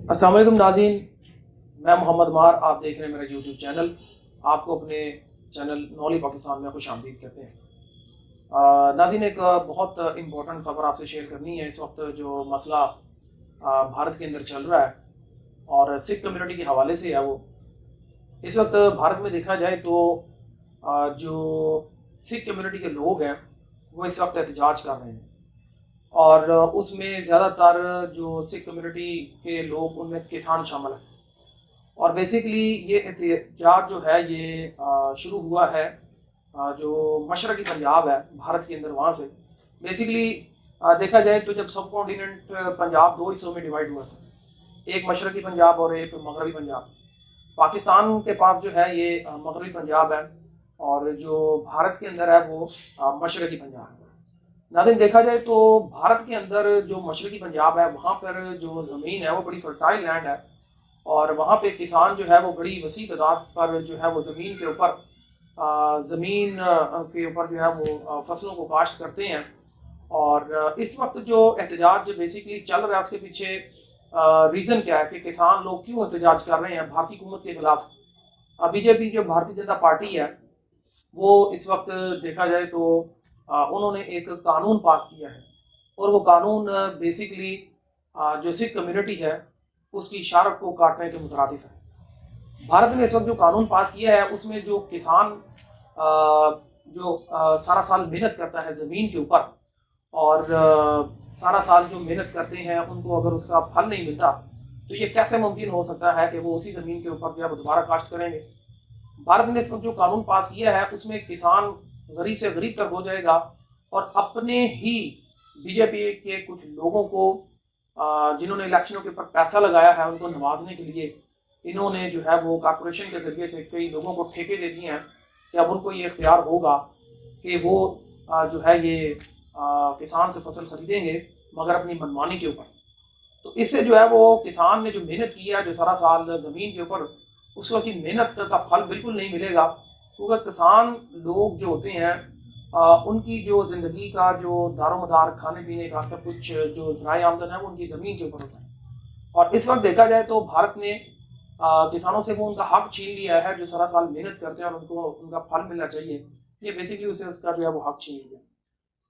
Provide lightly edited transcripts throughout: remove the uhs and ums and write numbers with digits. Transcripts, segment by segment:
السلام علیکم ناظرین، میں محمد مار، آپ دیکھ رہے ہیں میرا یوٹیوب چینل۔ آپ کو اپنے چینل نولی پاکستان میں خوش آمدید کہتے ہیں۔ ناظرین، ایک بہت امپورٹنٹ خبر آپ سے شیئر کرنی ہے۔ اس وقت جو مسئلہ بھارت کے اندر چل رہا ہے اور سکھ کمیونٹی کے حوالے سے ہے، وہ اس وقت بھارت میں دیکھا جائے تو جو سکھ کمیونٹی کے لوگ ہیں وہ اس وقت احتجاج کر رہے ہیں، اور اس میں زیادہ تر جو سکھ کمیونٹی کے لوگ ان میں کسان شامل ہیں۔ اور بیسیکلی یہ احتجاج جو ہے یہ شروع ہوا ہے جو مشرقی پنجاب ہے بھارت کے اندر، وہاں سے بیسیکلی دیکھا جائے تو جب سب کانٹیننٹ پنجاب دو حصوں میں ڈیوائڈ ہوا تھا، ایک مشرقی پنجاب اور ایک مغربی پنجاب۔ پاکستان کے پاس جو ہے یہ مغربی پنجاب ہے، اور جو بھارت کے اندر ہے وہ مشرقی پنجاب ہے۔ ناظرین، دیکھا جائے تو بھارت کے اندر جو مشرقی پنجاب ہے وہاں پر جو زمین ہے وہ بڑی فرٹائل لینڈ ہے، اور وہاں پہ کسان جو ہے وہ بڑی وسیع تعداد پر جو ہے وہ زمین کے اوپر جو ہے وہ فصلوں کو کاشت کرتے ہیں۔ اور اس وقت جو احتجاج بیسیکلی چل رہا ہے اس کے پیچھے ریزن کیا ہے کہ کسان لوگ کیوں احتجاج کر رہے ہیں بھارتی حکومت کے خلاف؟ بی جے پی جو بھارتی جنتا پارٹی ہے وہ اس وقت دیکھا جائے تو انہوں نے ایک قانون پاس کیا ہے، اور وہ قانون بیسیکلی جو سکھ کمیونٹی ہے اس کی شارک کو کاٹنے کے مترادف ہے۔ بھارت نے اس وقت جو قانون پاس کیا ہے اس میں جو کسان جو سارا سال محنت کرتا ہے زمین کے اوپر، اور سارا سال جو محنت کرتے ہیں ان کو اگر اس کا پھل نہیں ملتا تو یہ کیسے ممکن ہو سکتا ہے کہ وہ اسی زمین کے اوپر جو ہے وہ دوبارہ کاشت کریں گے؟ بھارت نے اس وقت جو قانون پاس کیا ہے اس میں کسان غریب سے غریب تک ہو جائے گا، اور اپنے ہی بی جے پی کے کچھ لوگوں کو جنہوں نے الیکشنوں کے اوپر پیسہ لگایا ہے ان کو نوازنے کے لیے انہوں نے جو ہے وہ کارپوریشن کے ذریعے سے کئی لوگوں کو ٹھیکے دے دیے ہیں کہ اب ان کو یہ اختیار ہوگا کہ وہ جو ہے یہ کسان سے فصل خریدیں گے مگر اپنی منمانی کے اوپر۔ تو اس سے جو ہے وہ کسان نے جو محنت کی ہے جو سارا سال زمین کے اوپر، اس وقت کی محنت کا پھل بالکل نہیں ملے گا، کیونکہ کسان لوگ جو ہوتے ہیں ان کی جو زندگی کا جو دار و مدار کھانے پینے کا سب کچھ جو ذرائع آمدن ہے وہ ان کی زمین کے اوپر ہوتا ہے۔ اور اس وقت دیکھا جائے تو بھارت نے کسانوں سے وہ ان کا حق چھین لیا ہے جو سارا سال محنت کرتے ہیں اور ان کو ان کا پھل ملنا چاہیے، یہ بیسیکلی اسے اس کا جو ہے وہ حق چھین لیا۔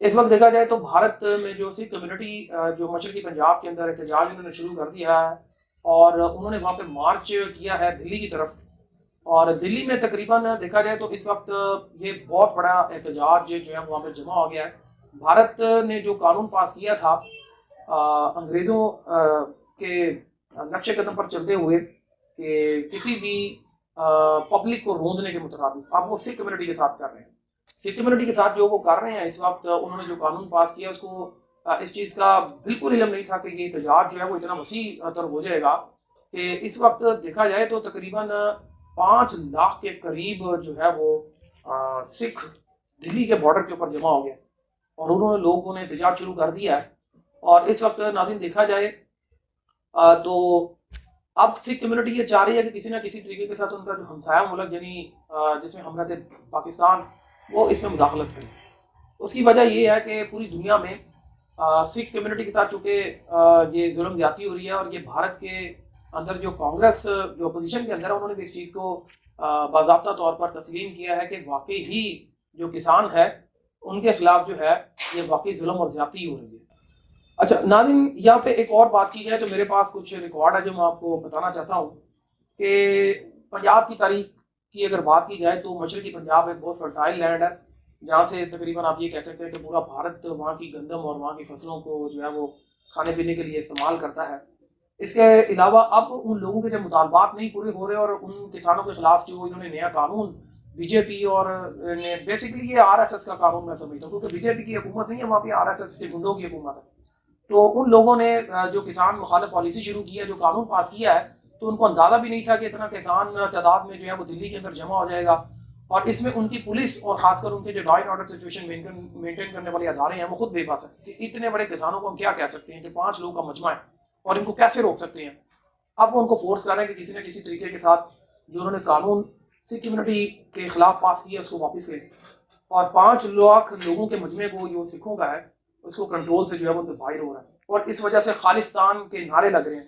اس وقت دیکھا جائے تو بھارت میں جو سکھ کمیونٹی جو مشرقی پنجاب کے اندر احتجاج انہوں نے شروع کر دیا ہے، اور انہوں نے وہاں پہ مارچ کیا ہے دلی کی طرف، اور دلی میں تقریباً دیکھا جائے تو اس وقت یہ بہت بڑا احتجاج جو ہے وہاں پہ جمع ہو گیا ہے۔ بھارت نے جو قانون پاس کیا تھا انگریزوں کے نقش قدم پر چلتے ہوئے کہ کسی بھی پبلک کو روندنے کے مترادف، اب وہ سکھ کمیونٹی کے ساتھ کر رہے ہیں۔ سکھ کمیونٹی کے ساتھ جو وہ کر رہے ہیں اس وقت، انہوں نے جو قانون پاس کیا اس کو اس چیز کا بالکل علم نہیں تھا کہ یہ احتجاج جو ہے وہ اتنا وسیع تر ہو جائے گا کہ اس وقت دیکھا جائے تو تقریباً 5 لاکھ کے قریب جو ہے وہ سکھ دلی کے بارڈر کے اوپر جمع ہو گیا، اور انہوں نے لوگوں نے احتجاج شروع کر دیا ہے۔ اور اس وقت ناظرین دیکھا جائے تو اب سکھ کمیونٹی یہ چاہ رہی ہے کہ کسی نہ کسی طریقے کے ساتھ ان کا جو ہمسایہ ملک یعنی جس میں ہم رہتے پاکستان، وہ اس میں مداخلت کرے۔ اس کی وجہ یہ ہے کہ پوری دنیا میں سکھ کمیونٹی کے ساتھ چونکہ یہ ظلم زیادتی ہو رہی ہے، اور یہ بھارت کے اندر جو کانگریس جو اپوزیشن کے اندر ہے انہوں نے بھی اس چیز کو باضابطہ طور پر تسلیم کیا ہے کہ واقعی ہی جو کسان ہے ان کے خلاف جو ہے یہ واقعی ظلم اور زیادتی ہو رہی ہے۔ اچھا ناظرین، یہاں پہ ایک اور بات کی جائے تو میرے پاس کچھ ریکارڈ ہے جو میں آپ کو بتانا چاہتا ہوں کہ پنجاب کی تاریخ کی اگر بات کی جائے تو مشرقی پنجاب ایک بہت فرٹائل لینڈ ہے، جہاں سے تقریباً آپ یہ کہہ سکتے ہیں کہ پورا بھارت وہاں کی گندم اور وہاں کی فصلوں کو جو ہے وہ کھانے پینے کے لیے استعمال کرتا ہے۔ اس کے علاوہ اب ان لوگوں کے جب مطالبات نہیں پورے ہو رہے اور ان کسانوں کے خلاف جو انہوں نے نیا قانون بی جے پی اور بیسیکلی یہ آر ایس ایس کا قانون میں سمجھتا ہوں، کیونکہ بی جے پی کی حکومت نہیں ہے، وہاں پہ آر ایس ایس کے گنڈوں کی حکومت ہے۔ تو ان لوگوں نے جو کسان مخالف پالیسی شروع کی ہے، جو قانون پاس کیا ہے، تو ان کو اندازہ بھی نہیں تھا کہ اتنا کسان تعداد میں جو ہے وہ دلی کے اندر جمع ہو جائے گا، اور اس میں ان کی پولیس اور خاص کر ان کے جو law and order situation maintain کرنے والے ادارے ہیں وہ خود بے بس ہیں کہ اتنے بڑے کسانوں کو ہم کیا کہہ سکتے ہیں کہ 5 لوگوں کا مجمع ہے اور ان کو کیسے روک سکتے ہیں۔ اب وہ ان کو فورس کر رہے ہیں کہ کسی نہ کسی طریقے کے ساتھ جو انہوں نے قانون سکھ کمیونٹی کے خلاف پاس کیا اس کو واپس لیں، اور 5 لاکھ لوگوں کے مجمع کو جو سکھوں کا ہے اس کو کنٹرول سے جو ہے وہ باہر ہو رہا ہے، اور اس وجہ سے خالصتان کے نعرے لگ رہے ہیں۔